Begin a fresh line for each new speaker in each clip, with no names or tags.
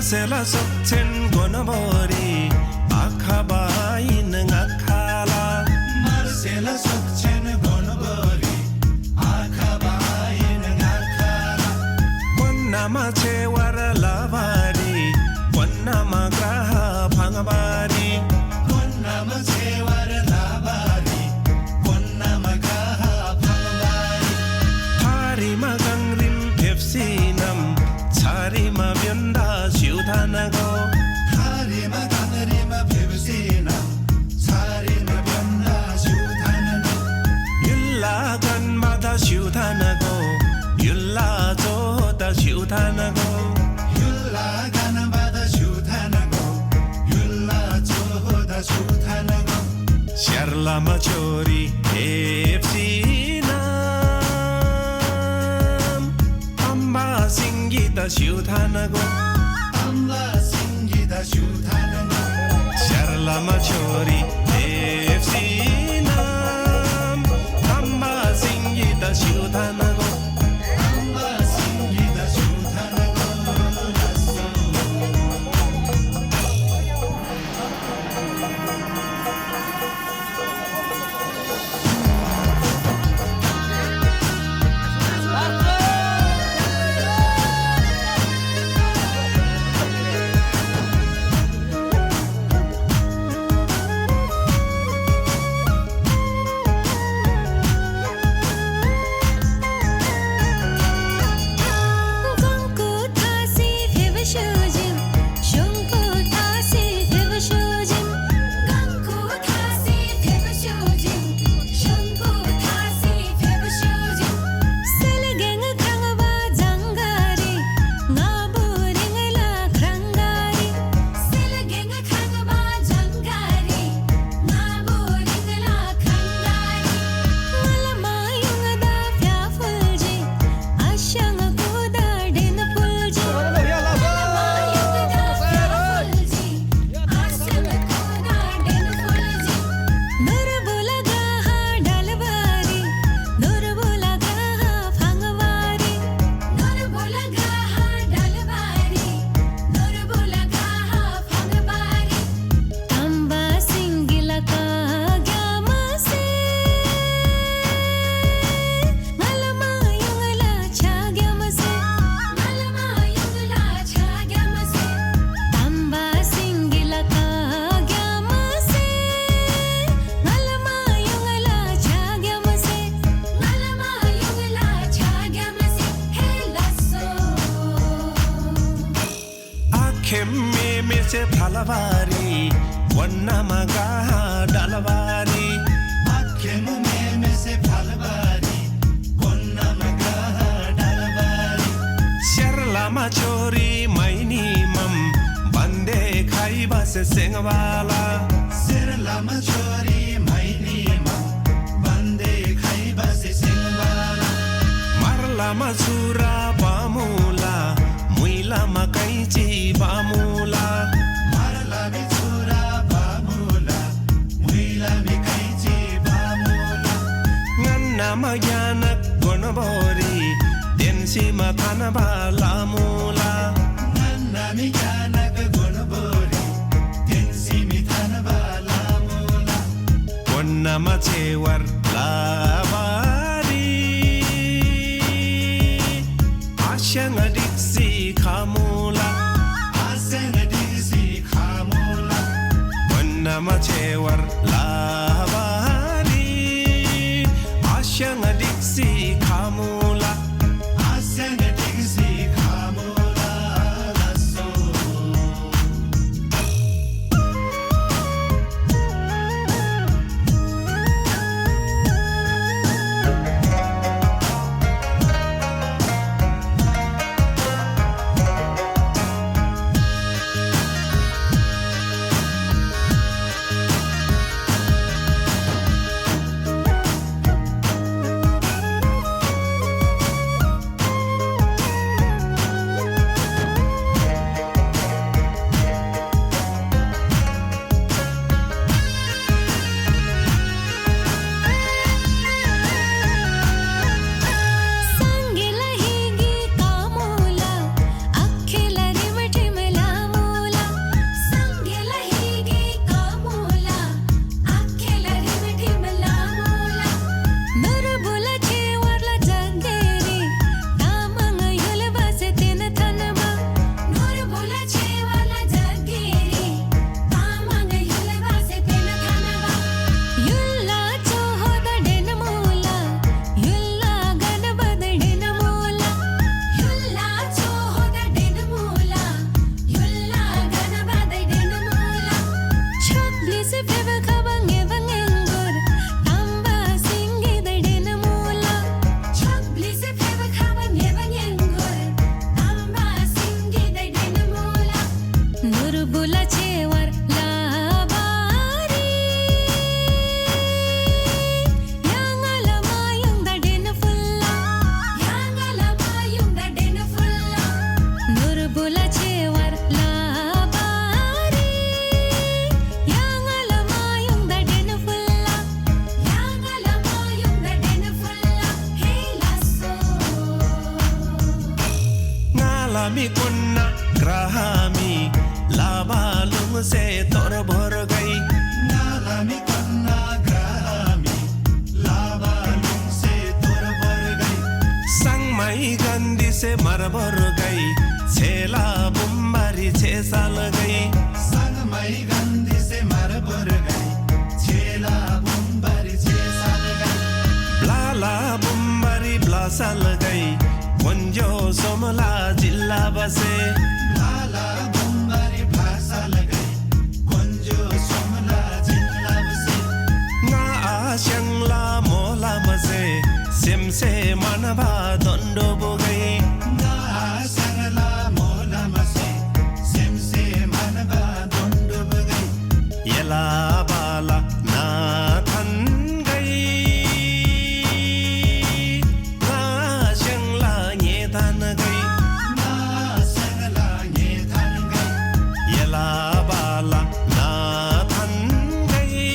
Marcela Sokchen Gonabori Akabain Ngakala Marcela Sokchen Gonabori Akabain Ngakala Wannama Chewara Lavari Wannama Graha Pangabari Wannama Chewara Lavari Wannama Graha Pangabari Hari Magangrim Pepsinam Harima Vyanda Shudhanago Harima Ganarima Pevsina Harima Vyanda Shudhanago Yulla Ganmada Shudhanago Yulla Zoda Shudhanago Yulla Ganmada Shudhanago Yulla Zoda Shudhanago Sharla Machori Epsina Singita Shudhanago Amba Singita Shudhanago Sharla Machori Efsinam Amba Singita Shudhanago Amba Singita Shudhanago Kemme mese phalavari Wannama gaha dalavari Kemme mese phalavari Wannama gaha dalavari Sharla Machori Maini Mam Bande Khaiba se Sengwala Sharla Machori Maini Mam Bande Khaiba se Sengwala Marla Masura Pamula Muila Makaichi Pamula Marla Mitsura Pamula Muila Makaichi Pamula Nganna Magyana Gonabori Densi Matanaba Lamula Nganna Magyana Gonabori Densi Mitanaba Lamula Gonna Machewar Lavari Ashanga Dixi Kamula Asanga Dixi Kamula Wannama Chewar Lavari Ashanga Dixi Kamula Asanga Dixi Kamula Lasso लामी कुन्ना ग्रामी लाबालुङ से तोर भर गई लामी कुन्ना ग्रामी लाबालुङ से तोर भर गई संगमाई गंदी से मर भर गई छेला बुम्बारी 6 साल गई संगमाई गंदी से मर भर गई छेला बुम्बारी 6 साल गई ब्लाला बुम्बारी ब्ला साल गई वंजो सोमला जिल्ला बसे ब्लाला बुम्बारी ब्ला साल गई वंजो सोमला जिल्ला बसे nga आशंगला मोला बसे सिमसे मनबा दंडो बुगई nga आशंगला मोला बसे सिमसे मनबा दंडो बुगई यला बाला ना थन गई nga आशंगला ये थन गई nga आशंगला ये थन गई यला बाला ना थन गई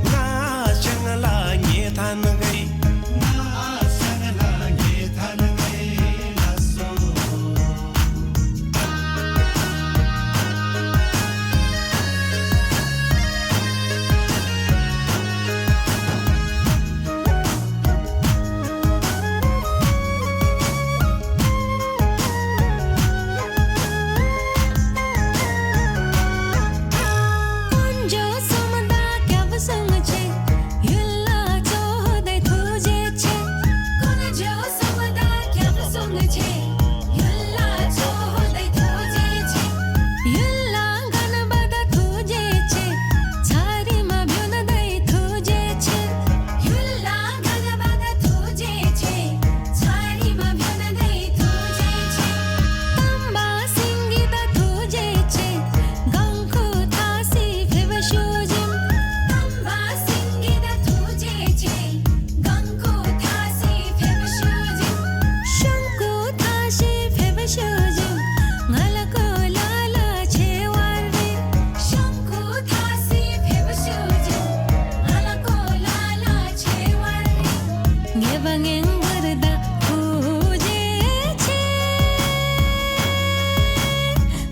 nga आशंगला ये थन गई nga आशंगला ये थन गई लसो
कुंजो समदा क्याव संग छे युल्ला चोहदै थुजे छे कुंजो समदा क्याव संग छे युल्ला चोहदै थुजे छे युल्ला गनबदा थुजे छे छारीमा भ्युनदै थुजे छे युल्ला गनबदा थुजे छे छारीमा भ्युनदै थुजे छे तम्बा सिंगिदा थुजे छे गंखु थासी फेवशुजिम तम्बा सिंगिदा थुजे छे गंखु थासी फेवशुजिम शंकु थासी फेवशुजिम ngalaको लाला छेवारे शंकु थासी फेवशुजिम ngalaको लाला छेवारे ngebangeng berda थुजे छे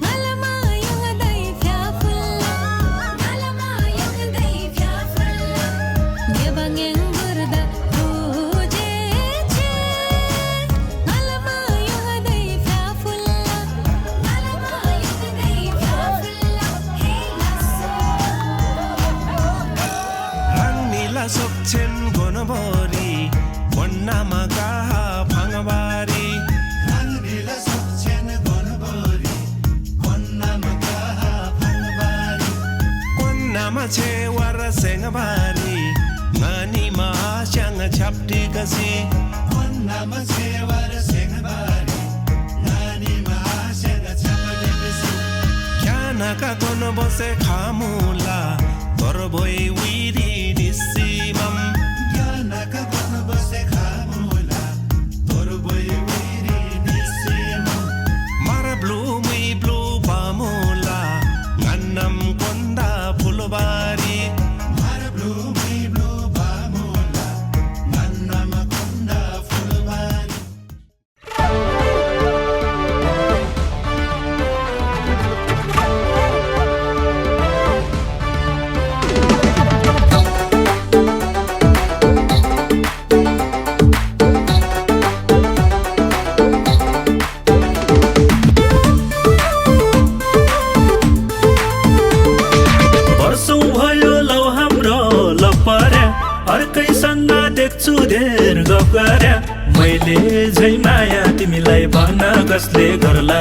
ngalama yung day fiafulla ngalama yung day fiafulla ngebangeng berda थुजे छे ngalama yung day fiafulla ngalama yung day fiafulla hey lasso
rang nila sokchen gonobori konna maga phangabari rang nila sokchen gonobori konna maga phangabari konna ma chewar sengabari ngani ma shang chapti kasi konna ma chewar sengabari ngani ma shang chapti kasi kyana ka kono bose khamula torboy wiri disimam kyana ka kono bose khamula torboy wiri disimam mara blue mi blue pamula ngannam konda pulbari mara blue mi blue pamula ngannam konda pulbari वर्षौं भयो लौ हाम्रो लपर्या अर्कैसँग देख्छु धेर गफ गर्या मैले झै माया तिमीलाई भन कसले गर्ला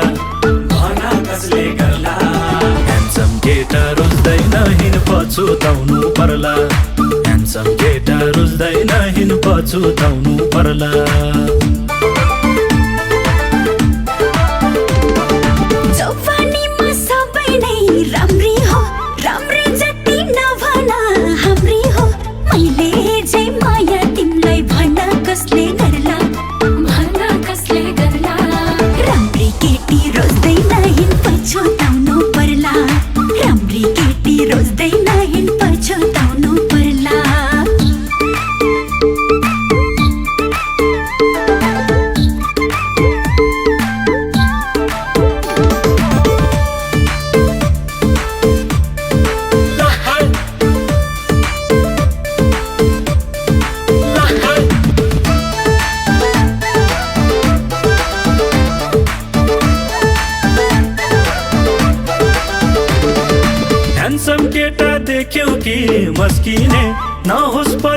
ह्यान्डसम केटा रुच्दैन हिँड पछुताउनु पर्ला ह्यान्डसम केटा रुच्दैन हिँड पछुताउनु पर्ला
जवानीमा सबै नै राम्री हो राम्री जति नभना हाम्री हो मैले जै माया तिमीलाई भन कसले गर्ला राम्री केटी रोज्दैन हिँड पछुताउनु पर्ला राम्री केटी रोज्दैन हिँड पछुताउनु पर्ला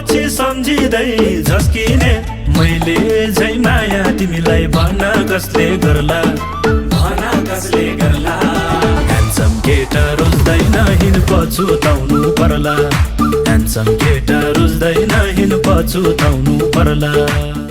पछि सम्झिँदै झस्किने मैले झै माया तिमीलाई भन्न कसले गर्ला ह्यान्डसम केटा रुच्दैन हिँड पछुताउनु पर्ला ह्यान्डसम केटा रुच्दैन हिँड पछुताउनु पर्ला